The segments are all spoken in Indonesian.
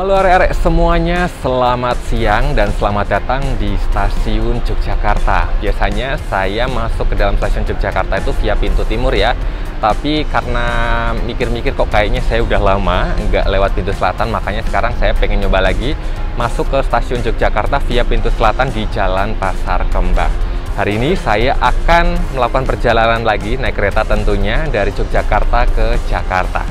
Halo arek-arek semuanya, selamat siang dan selamat datang di stasiun Yogyakarta. Biasanya saya masuk ke dalam stasiun Yogyakarta itu via pintu timur ya. Tapi karena mikir-mikir kok kayaknya saya udah lama nggak lewat pintu selatan, makanya sekarang saya pengen nyoba lagi masuk ke stasiun Yogyakarta via pintu selatan di Jalan Pasar Kembang. Hari ini saya akan melakukan perjalanan lagi naik kereta tentunya dari Yogyakarta ke Jakarta.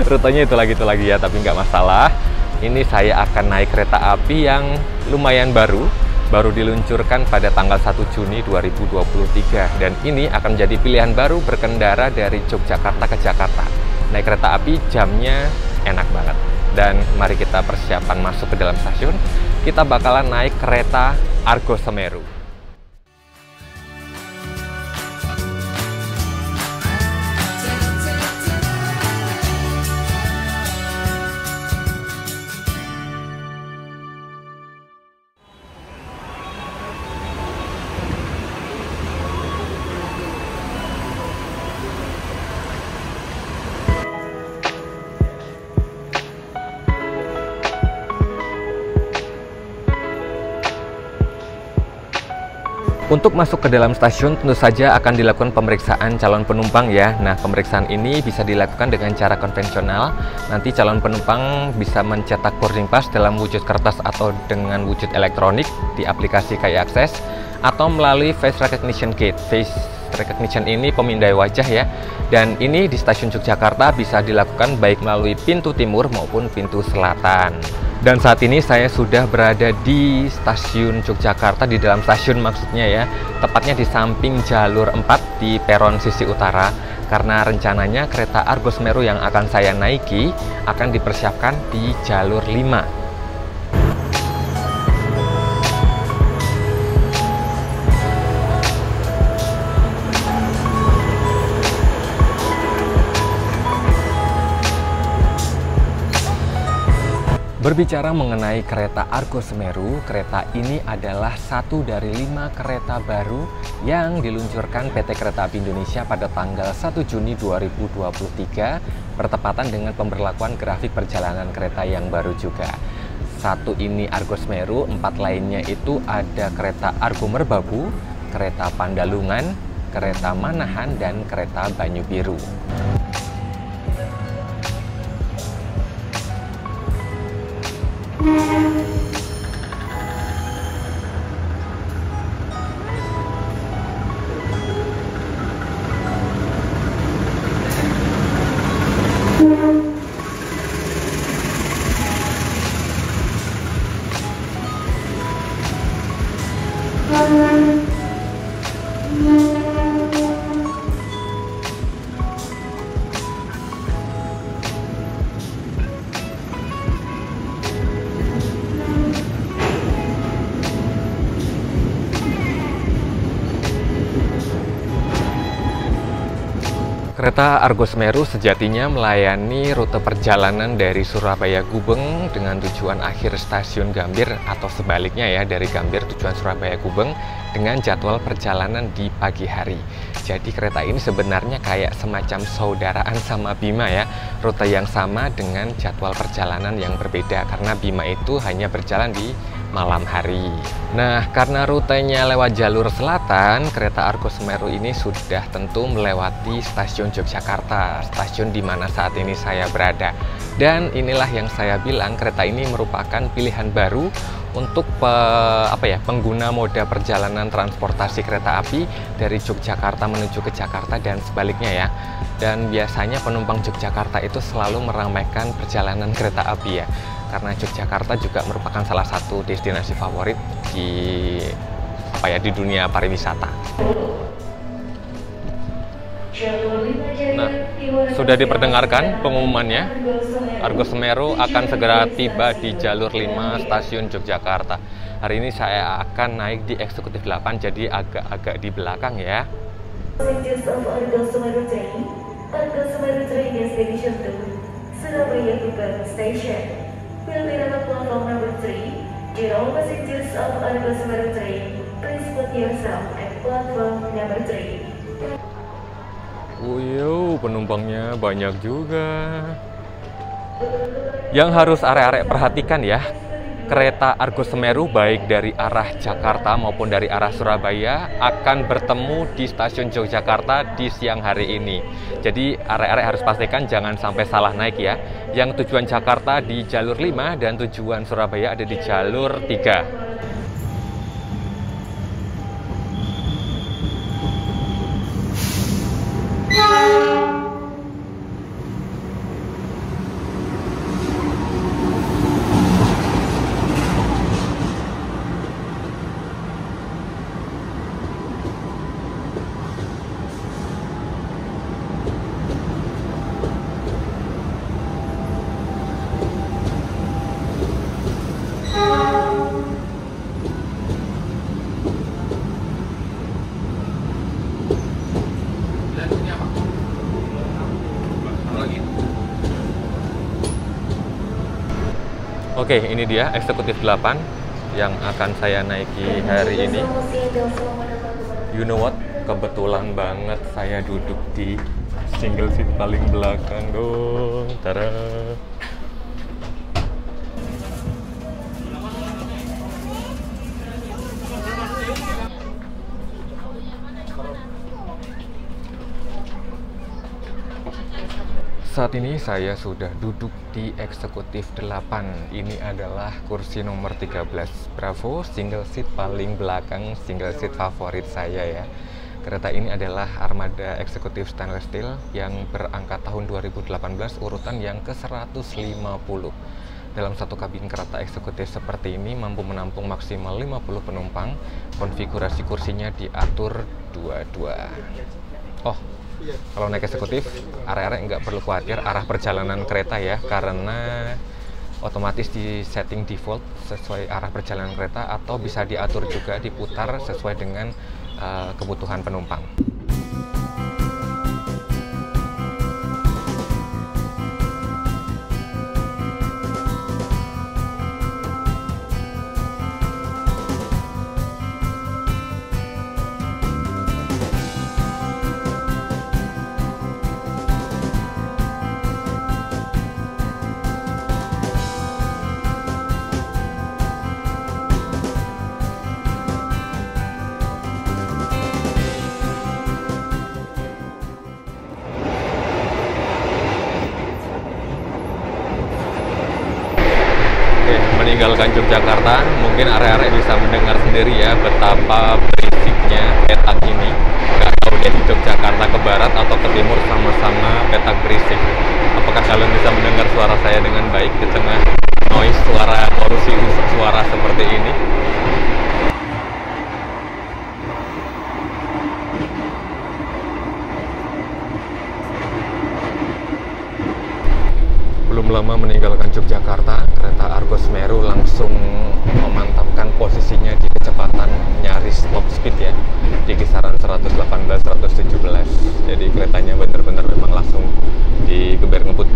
Rutenya itu lagi ya, tapi nggak masalah. Ini saya akan naik kereta api yang lumayan baru diluncurkan pada tanggal 1 Juni 2023. Dan ini akan menjadi pilihan baru berkendara dari Yogyakarta ke Jakarta. Naik kereta api jamnya enak banget. Dan mari kita persiapan masuk ke dalam stasiun. Kita bakalan naik kereta Argo Semeru. Untuk masuk ke dalam stasiun tentu saja akan dilakukan pemeriksaan calon penumpang ya. Nah, pemeriksaan ini bisa dilakukan dengan cara konvensional. Nanti calon penumpang bisa mencetak boarding pass dalam wujud kertas atau dengan wujud elektronik di aplikasi KAI Akses atau melalui face recognition gate. Face recognition ini pemindai wajah ya. Dan ini di stasiun Yogyakarta bisa dilakukan baik melalui pintu timur maupun pintu selatan. Dan saat ini saya sudah berada di stasiun Yogyakarta, di dalam stasiun maksudnya ya, tepatnya di samping jalur 4 di peron sisi utara, karena rencananya kereta Argo Semeru yang akan saya naiki akan dipersiapkan di jalur 5. Berbicara mengenai kereta Argo Semeru, kereta ini adalah satu dari 5 kereta baru yang diluncurkan PT Kereta Api Indonesia pada tanggal 1 Juni 2023 bertepatan dengan pemberlakuan grafik perjalanan kereta yang baru juga. Satu ini Argo Semeru, 4 lainnya itu ada kereta Argo Merbabu, kereta Pandalungan, kereta Manahan, dan kereta Banyu Biru. Kereta Argo Semeru sejatinya melayani rute perjalanan dari Surabaya Gubeng dengan tujuan akhir stasiun Gambir atau sebaliknya ya, dari Gambir tujuan Surabaya Gubeng dengan jadwal perjalanan di pagi hari. Jadi kereta ini sebenarnya kayak semacam saudaraan sama Bima ya, rute yang sama dengan jadwal perjalanan yang berbeda karena Bima itu hanya berjalan di malam hari. Nah, karena rutenya lewat jalur selatan, kereta Argo Semeru ini sudah tentu melewati stasiun Yogyakarta, stasiun di mana saat ini saya berada. Dan inilah yang saya bilang kereta ini merupakan pilihan baru untuk pengguna moda perjalanan transportasi kereta api dari Yogyakarta menuju ke Jakarta dan sebaliknya ya. Dan biasanya penumpang Yogyakarta itu selalu meramaikan perjalanan kereta api ya, karena Yogyakarta juga merupakan salah satu destinasi favorit di dunia pariwisata. Nah, sudah diperdengarkan pengumumannya. Argo Semeru akan segera tiba di jalur 5 stasiun Yogyakarta. Hari ini saya akan naik di eksekutif 8, jadi agak-agak di belakang ya. Argo Semeru train destination to Surabaya Gubeng Station will be on platform number 3. Dear all passengers of Argo Semeru train, please put yourself at platform number 3. Penumpangnya banyak juga. Yang harus arek-arek perhatikan ya, kereta Argo Semeru baik dari arah Jakarta maupun dari arah Surabaya akan bertemu di stasiun Yogyakarta di siang hari ini. Jadi arek-arek harus pastikan jangan sampai salah naik ya. Yang tujuan Jakarta di jalur 5 dan tujuan Surabaya ada di jalur 3. Oke, ini dia eksekutif 8 yang akan saya naiki hari ini. You know what? Kebetulan banget saya duduk di single seat paling belakang dong. Tada! Saat ini saya sudah duduk di eksekutif 8. Ini adalah kursi nomor 13. Bravo, single seat paling belakang, single seat favorit saya ya. Kereta ini adalah armada eksekutif stainless steel yang berangkat tahun 2018, urutan yang ke-150. Dalam satu kabin kereta eksekutif seperti ini mampu menampung maksimal 50 penumpang. Konfigurasi kursinya diatur 22. Oh, kalau naik eksekutif, arek-arek nggak perlu khawatir arah perjalanan kereta ya, karena otomatis di setting default sesuai arah perjalanan kereta, atau bisa diatur juga diputar sesuai dengan kebutuhan penumpang. Meninggalkan Yogyakarta, mungkin area-area bisa mendengar sendiri ya betapa berisiknya petak ini. Nggak tahu deh Yogyakarta ke barat atau ke timur sama-sama petak berisik. Apakah kalian bisa mendengar suara saya dengan baik di tengah noise suara polusi suara seperti ini? Belum lama meninggalkan Yogyakarta, kereta Argo Semeru langsung memantapkan posisinya di kecepatan nyaris top speed ya, di kisaran 118-117. Jadi keretanya benar-benar memang langsung digeber ngebut.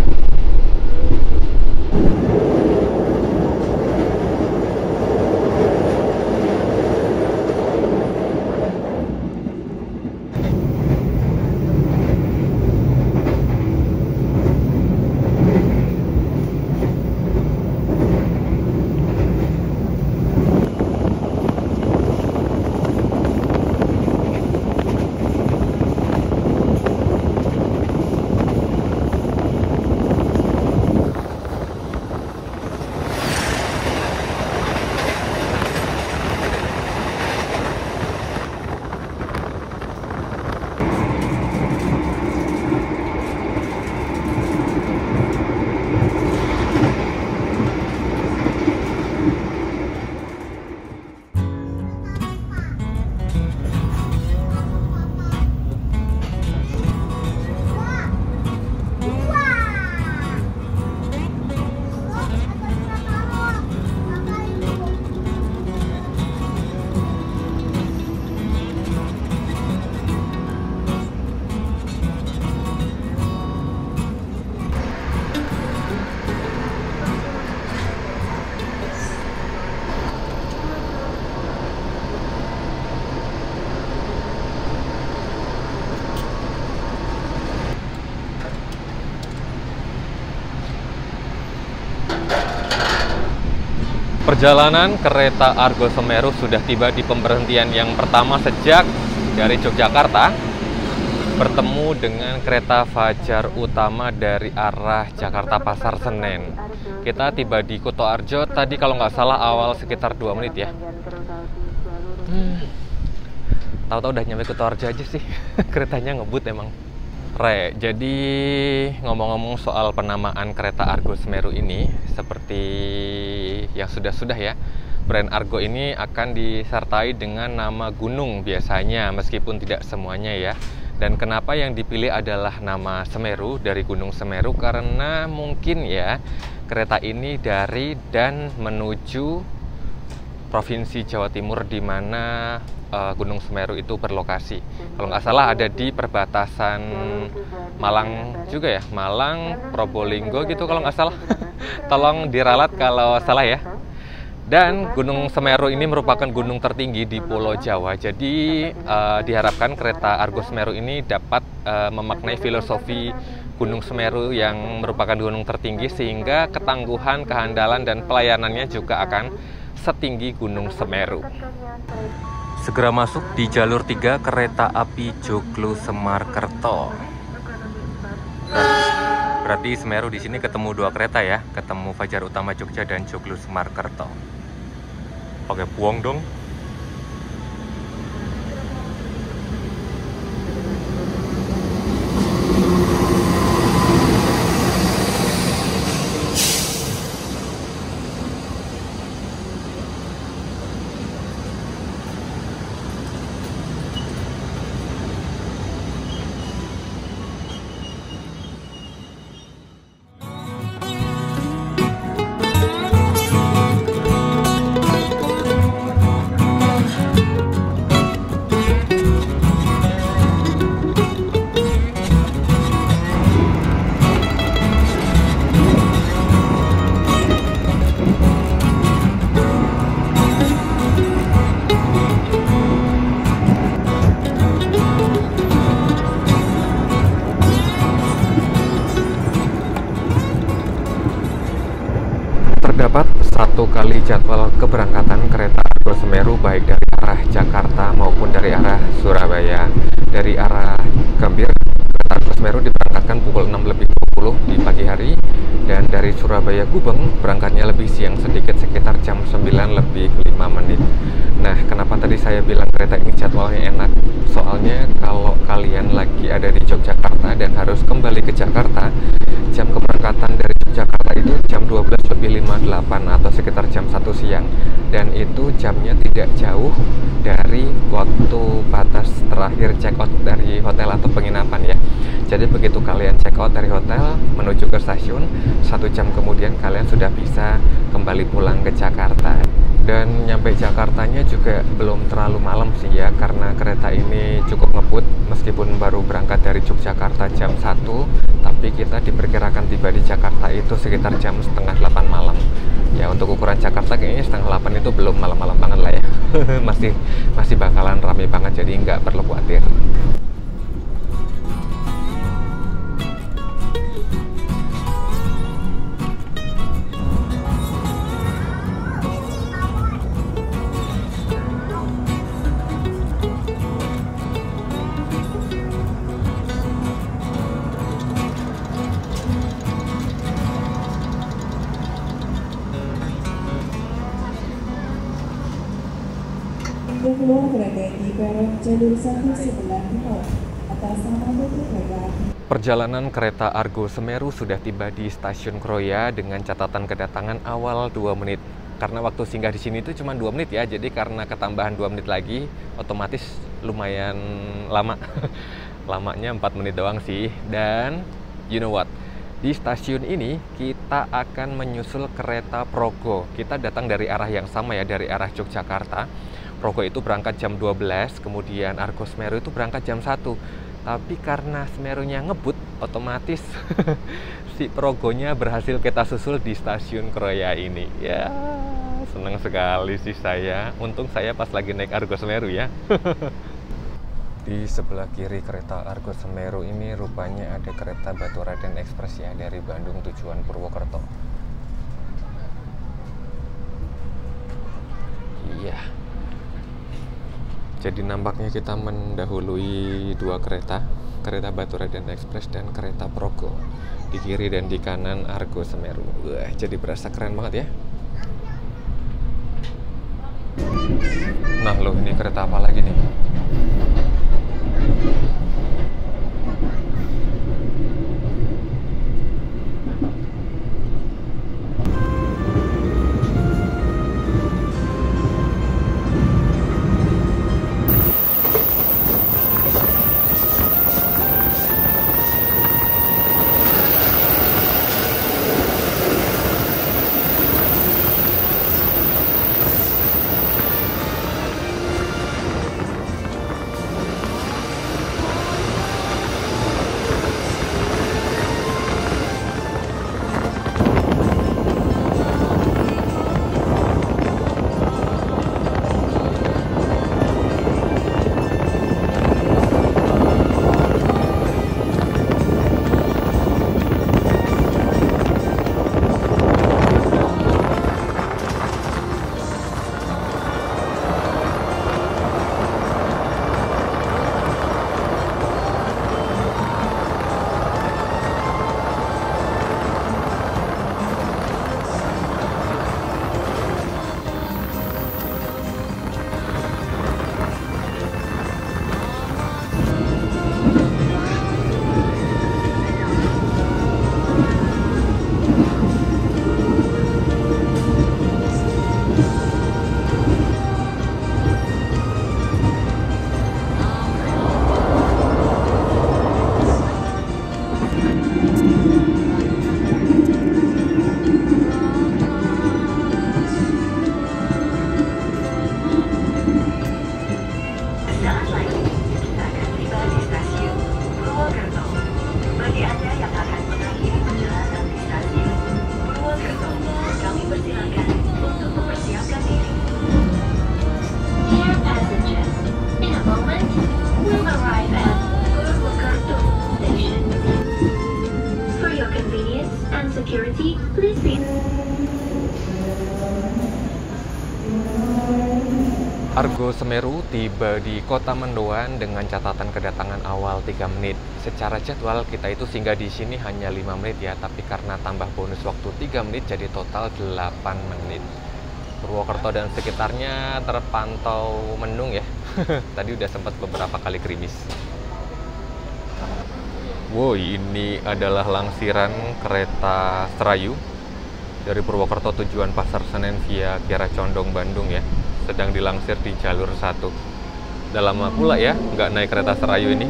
Perjalanan kereta Argo Semeru sudah tiba di pemberhentian yang pertama sejak dari Yogyakarta, bertemu dengan kereta Fajar Utama dari arah Jakarta Pasar Senen. Kita tiba di Kutoarjo tadi kalau nggak salah awal sekitar 2 menit ya. Tahu-tahu udah nyampe Kutoarjo aja sih. Keretanya ngebut emang. Jadi ngomong-ngomong soal penamaan kereta Argo Semeru ini, seperti yang sudah-sudah ya, brand Argo ini akan disertai dengan nama gunung biasanya, meskipun tidak semuanya ya. Dan kenapa yang dipilih adalah nama Semeru, dari Gunung Semeru, karena mungkin ya kereta ini dari dan menuju Provinsi Jawa Timur, di mana Gunung Semeru itu berlokasi. Kalau nggak salah ada di perbatasan Malang juga ya, Malang, Probolinggo gitu kalau nggak salah. Tolong diralat kalau salah ya. Dan Gunung Semeru ini merupakan gunung tertinggi di Pulau Jawa. Jadi diharapkan kereta Argo Semeru ini dapat memaknai filosofi Gunung Semeru yang merupakan gunung tertinggi, sehingga ketangguhan, kehandalan, dan pelayanannya juga akan setinggi Gunung Semeru. Segera masuk di jalur 3 kereta api Joglo Semarkerto. Berarti Semeru di sini ketemu 2 kereta ya, ketemu Fajar Utama Jogja dan Joglo Semarkerto. Oke, buang dong. Terdapat 1 kali jadwal keberangkatan kereta Argo Semeru, baik dari arah Jakarta maupun dari arah Surabaya. Dari arah Gambir, kereta Argo Semeru diberangkatkan pukul 6.20 di pagi hari, dan dari Surabaya Gubeng berangkatnya lebih siang sedikit, sekitar jam 9.05. Nah, kenapa tadi saya bilang kereta ini jadwalnya enak? Soalnya kalau kalian lagi ada di Yogyakarta dan harus kembali ke Jakarta, jam keberangkatan dari Jakarta itu jam 12.58 atau sekitar jam 1 siang, dan itu jamnya tidak jauh dari waktu batas terakhir check out dari hotel atau penginapan ya. Jadi begitu kalian check out dari hotel menuju ke stasiun, 1 jam kemudian kalian sudah bisa kembali pulang ke Jakarta. Dan nyampe Jakartanya juga belum terlalu malam sih ya, karena kereta ini cukup ngebut. Meskipun baru berangkat dari Yogyakarta jam 1, tapi kita diperkirakan tiba di Jakarta itu sekitar jam setengah 8 malam. Ya, untuk ukuran Jakarta kayaknya setengah 8 itu belum malam-malam banget lah ya. masih bakalan rame banget, jadi nggak perlu khawatir. Keluar berada di peron jalur 1 sebelah timur atas nama PT Kereta. Perjalanan kereta Argo Semeru sudah tiba di stasiun Kroya dengan catatan kedatangan awal 2 menit. Karena waktu singgah di sini itu cuma 2 menit ya, jadi karena ketambahan 2 menit lagi, otomatis lumayan lama. Lamanya 4 menit doang sih. Dan you know what? Di stasiun ini kita akan menyusul kereta Progo. Kita datang dari arah yang sama ya, dari arah Yogyakarta. Progo itu berangkat jam 12, kemudian Argo Semeru itu berangkat jam 1. Tapi karena Semerunya ngebut, otomatis si Progonya berhasil kita susul di stasiun Kroya ini. Ya, senang sekali sih saya. Untung saya pas lagi naik Argo Semeru ya. Di sebelah kiri kereta Argo Semeru ini rupanya ada kereta Batu Raden Express ya, dari Bandung tujuan Purwokerto. Iya. Jadi nampaknya kita mendahului dua kereta, kereta Batu Raden Express dan kereta Progo. Di kiri dan di kanan Argo Semeru. Wah, jadi berasa keren banget ya. Nah loh, ini kereta apa lagi nih? Argo Semeru tiba di Kota Mendoan dengan catatan kedatangan awal 3 menit. Secara jadwal kita itu singgah di sini hanya 5 menit ya, tapi karena tambah bonus waktu 3 menit jadi total 8 menit. Purwokerto dan sekitarnya terpantau mendung ya. Tadi udah sempat beberapa kali gerimis. Wow, ini adalah langsiran kereta Serayu dari Purwokerto tujuan Pasar Senen via Kiara Condong, Bandung ya. Sedang dilangsir di jalur 1. Udah lama pula ya nggak naik kereta Serayu ini.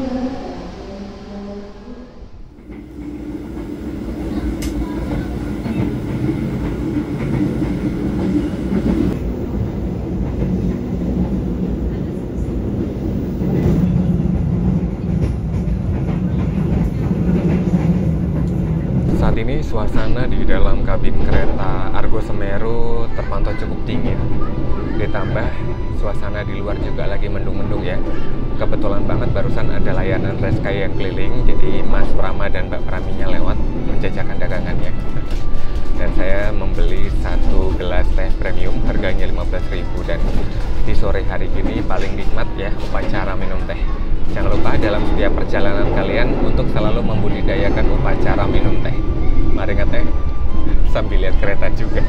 Saat ini suasana di dalam kabin kereta Argo Semeru terpantau cukup dingin. Ditambah suasana di luar juga lagi mendung-mendung ya. Kebetulan banget barusan ada layanan Reska yang keliling, jadi Mas Prama dan Mbak Praminya lewat menjajakan dagangannya. Dan saya membeli 1 gelas teh premium, harganya 15.000. Dan di sore hari ini paling nikmat ya upacara minum teh. Jangan lupa dalam setiap perjalanan kalian untuk selalu membudidayakan upacara minum teh. Mari ngeteh sambil lihat kereta juga.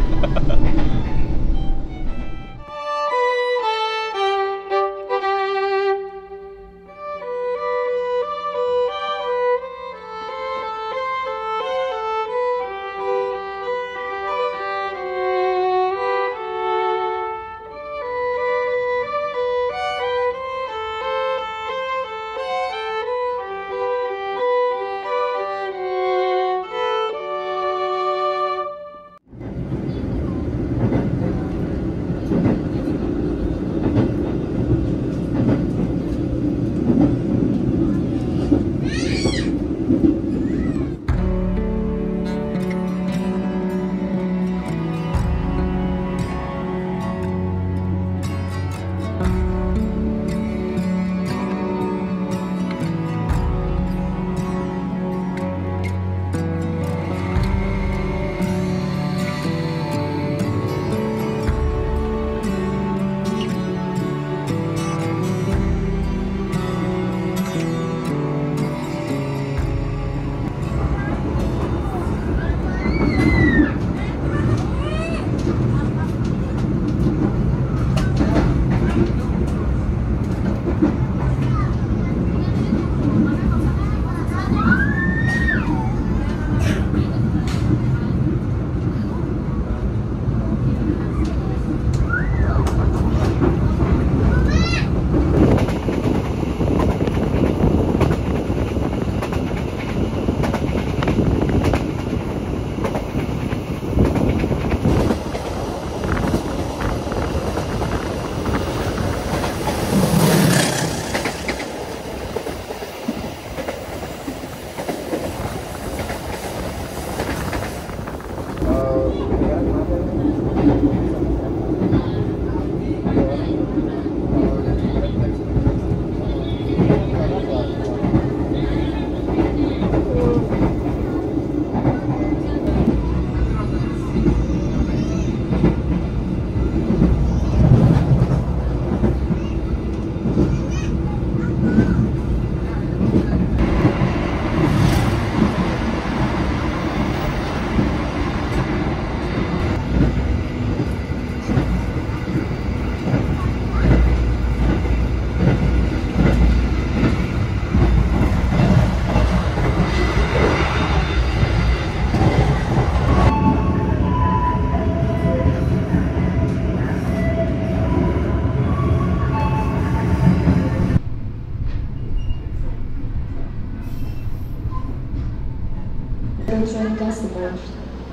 Train customers,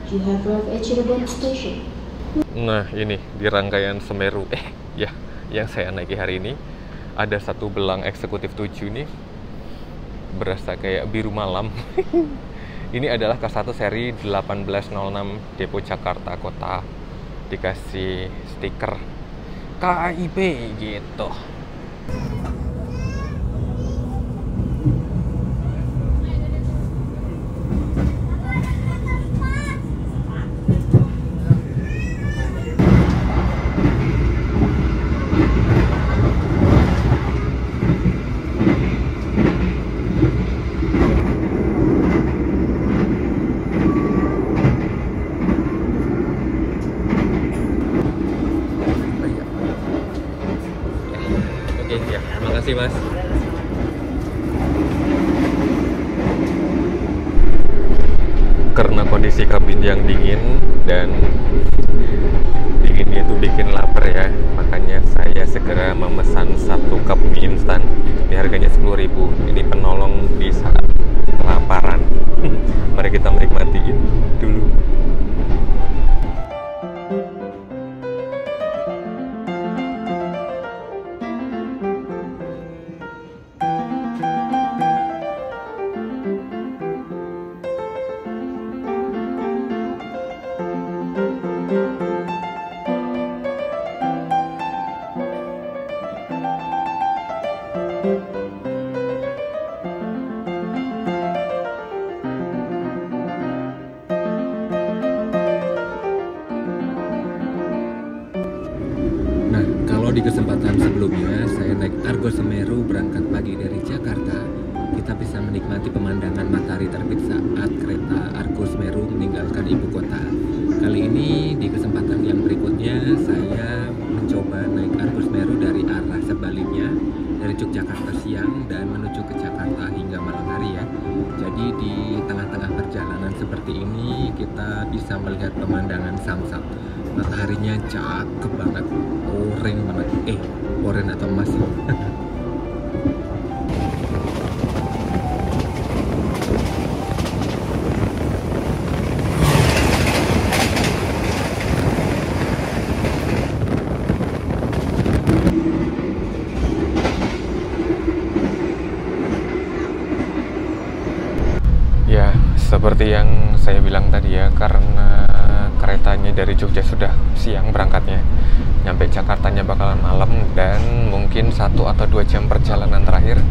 you have arrived at Cirebon Station. Nah, ini di rangkaian Semeru. Ya, yang saya naiki hari ini ada satu belang eksekutif 7 nih. Berasa kayak biru malam. Ini adalah K1 seri 1806 Depo Jakarta Kota. Dikasih stiker KIP gitu. Ya, makasih Mas. Karena kondisi kabin yang dingin dan dinginnya itu bikin lapar ya, makanya saya segera memesan satu cup mie instan. Ini harganya 10.000. Ini penolong di saat kelaparan. Mari kita menikmati dulu. Nah, kalau di kesempatan sebelumnya saya naik Argo Semeru berangkat pagi dari Jakarta, kita bisa menikmati pemandangan matahari terbit saat kereta Argo Semeru meninggalkan ibu kota. Kali ini di kesempatan yang berikutnya saya mencoba naik Argo Semeru dari arah sebaliknya, dari Yogyakarta siang dan menuju ke Jakarta hingga malam hari ya. Jadi di tengah-tengah perjalanan seperti ini kita bisa melihat pemandangan Samsat. Mataharinya cakep banget, oranye banget, oranye atau emas. Ya, seperti yang saya bilang tadi ya, karena keretanya dari Jogja sudah siang berangkatnya, nyampe Jakartanya bakalan malam, dan mungkin 1 atau 2 jam perjalanan terakhir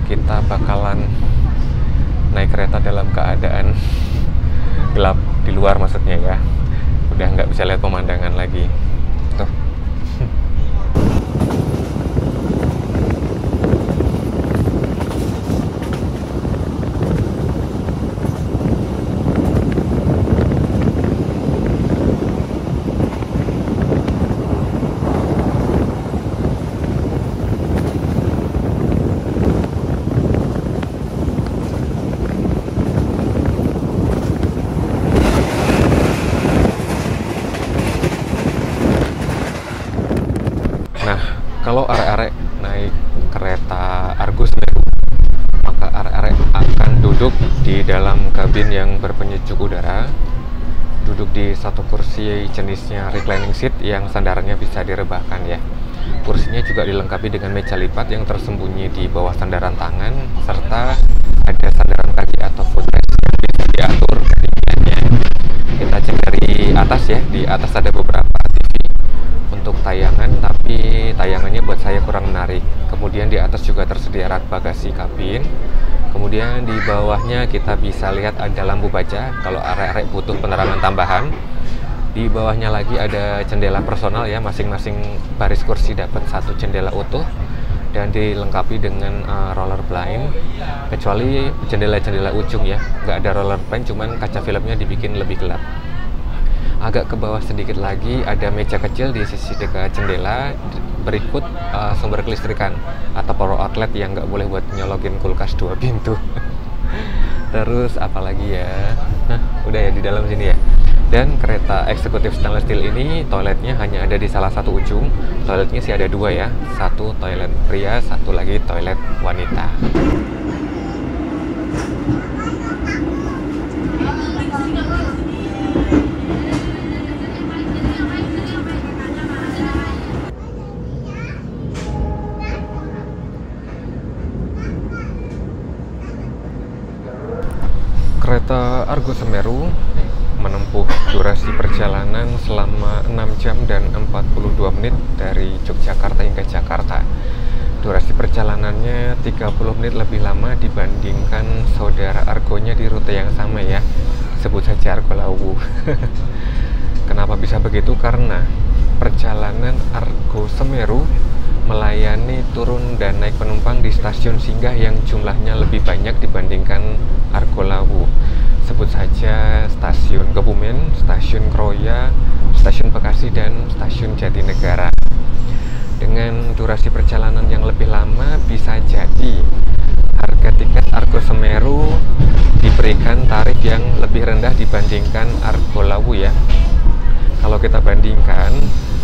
kita bakalan naik kereta dalam keadaan gelap di luar, maksudnya ya, udah nggak bisa lihat pemandangan lagi tuh. Kalau arek-arek naik kereta Argo Semeru, maka arek-arek akan duduk di dalam kabin yang berpenyejuk udara, duduk di satu kursi jenisnya reclining seat yang sandarannya bisa direbahkan ya. Kursinya juga dilengkapi dengan meja lipat yang tersembunyi di bawah sandaran tangan, serta ada sandaran kaki atau footrest yang bisa diatur ketinggiannya. Kita cek dari atas atas ada beberapa TV untuk tayangan, tapi tayangannya buat saya kurang menarik. Kemudian di atas juga tersedia rak bagasi kabin. Kemudian di bawahnya kita bisa lihat ada lampu baca kalau arek-arek butuh penerangan tambahan. Di bawahnya lagi ada jendela personal ya, masing-masing baris kursi dapat satu jendela utuh dan dilengkapi dengan roller blind, kecuali jendela-jendela ujung ya, nggak ada roller blind, cuman kaca filmnya dibikin lebih gelap. Agak ke bawah sedikit lagi ada meja kecil di sisi dekat jendela, berikut sumber kelistrikan atau power outlet yang nggak boleh buat nyolokin kulkas 2 pintu. Terus apalagi ya, nah udah ya di dalam sini ya. Dan kereta eksekutif stainless steel ini toiletnya hanya ada di salah satu ujung. Toiletnya sih ada 2 ya, satu toilet pria, satu lagi toilet wanita. Kereta Argo Semeru menempuh durasi perjalanan selama 6 jam dan 42 menit dari Yogyakarta hingga Jakarta. Durasi perjalanannya 30 menit lebih lama dibandingkan saudara Argonya di rute yang sama ya, sebut saja Argo Lawu. Kenapa bisa begitu? Karena perjalanan Argo Semeru melayani turun dan naik penumpang di stasiun singgah yang jumlahnya lebih banyak dibandingkan Argo Lawu. Sebut saja stasiun Kebumen, stasiun Kroya, stasiun Bekasi, dan stasiun Jatinegara. Dengan durasi perjalanan yang lebih lama, bisa jadi harga tiket Argo Semeru diberikan tarif yang lebih rendah dibandingkan Argo Lawu ya. Kalau kita bandingkan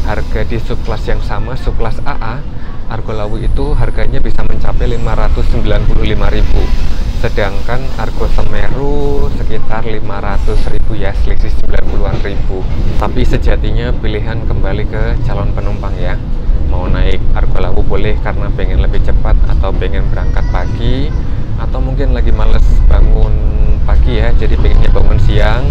harga di subkelas yang sama, subkelas AA, Argo Lawu itu harganya bisa mencapai 595.000. Sedangkan Argo Semeru sekitar 500.000 ya, selisih 90-an ribu. Tapi sejatinya pilihan kembali ke calon penumpang ya. Mau naik Argo Lawu boleh karena pengen lebih cepat atau pengen berangkat pagi, atau mungkin lagi males bangun pagi ya, jadi pengennya bangun siang.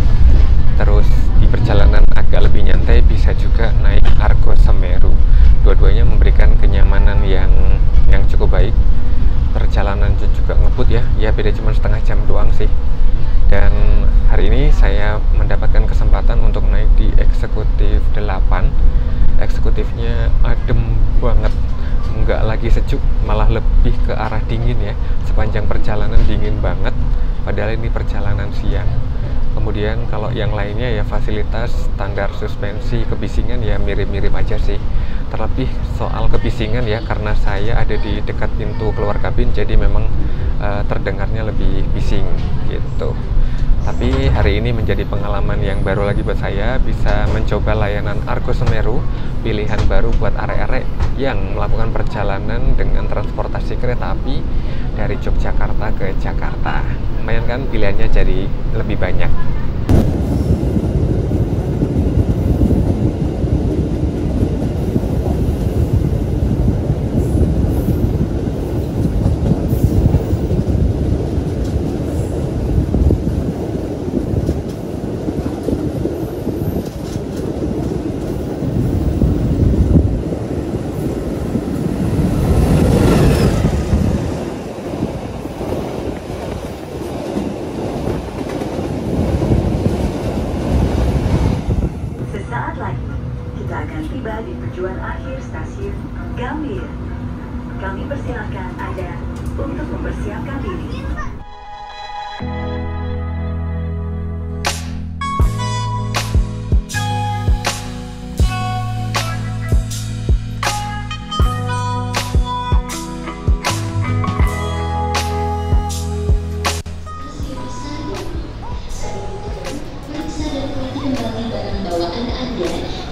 Terus di perjalanan agak lebih nyantai, bisa juga naik Argo Semeru. Dua-duanya memberikan kenyamanan yang cukup baik. Perjalanan juga ngebut ya, beda cuma setengah jam doang sih. Dan hari ini saya mendapatkan kesempatan untuk naik di eksekutif 8. Eksekutifnya adem banget, nggak lagi sejuk, malah lebih ke arah dingin ya. Sepanjang perjalanan dingin banget, padahal ini perjalanan siang. Kemudian kalau yang lainnya ya fasilitas standar suspensi, kebisingan ya mirip-mirip aja sih. Terlebih soal kebisingan ya, karena saya ada di dekat pintu keluar kabin, jadi memang terdengarnya lebih bising gitu. Tapi hari ini menjadi pengalaman yang baru lagi buat saya, bisa mencoba layanan Argo Semeru, pilihan baru buat arek-arek yang melakukan perjalanan dengan transportasi kereta api dari Yogyakarta ke Jakarta. Lumayan kan, pilihannya jadi lebih banyak. Tiba di tujuan akhir stasiun Gambir. Kami persilakan Anda untuk mempersiapkan diri.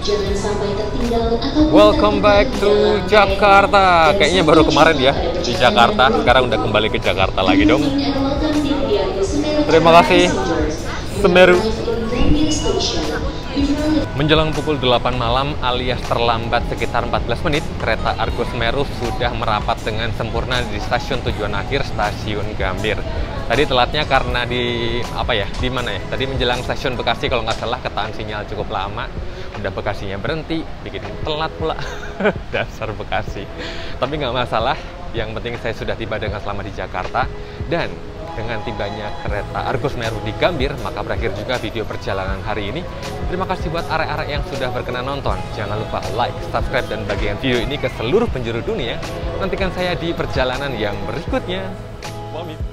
Jangan sampai tertinggal atau Welcome back to Jakarta. Kayaknya baru kemarin ya di Jakarta, sekarang udah kembali ke Jakarta lagi dong. Terima kasih Semeru. Menjelang pukul 8 malam alias terlambat sekitar 14 menit, kereta Argo Semeru sudah merapat dengan sempurna di stasiun tujuan akhir, stasiun Gambir. Tadi telatnya karena di mana ya? Tadi menjelang stasiun Bekasi kalau nggak salah ketahan sinyal cukup lama. Ada Bekasinya berhenti, bikin telat pula. Dasar Bekasi. Tapi nggak masalah, yang penting saya sudah tiba dengan selamat di Jakarta. Dan dengan tibanya kereta Argo Semeru di Gambir, maka berakhir juga video perjalanan hari ini. Terima kasih buat arek-arek yang sudah berkenan nonton. Jangan lupa like, subscribe, dan bagikan video ini ke seluruh penjuru dunia. Nantikan saya di perjalanan yang berikutnya. Pamit.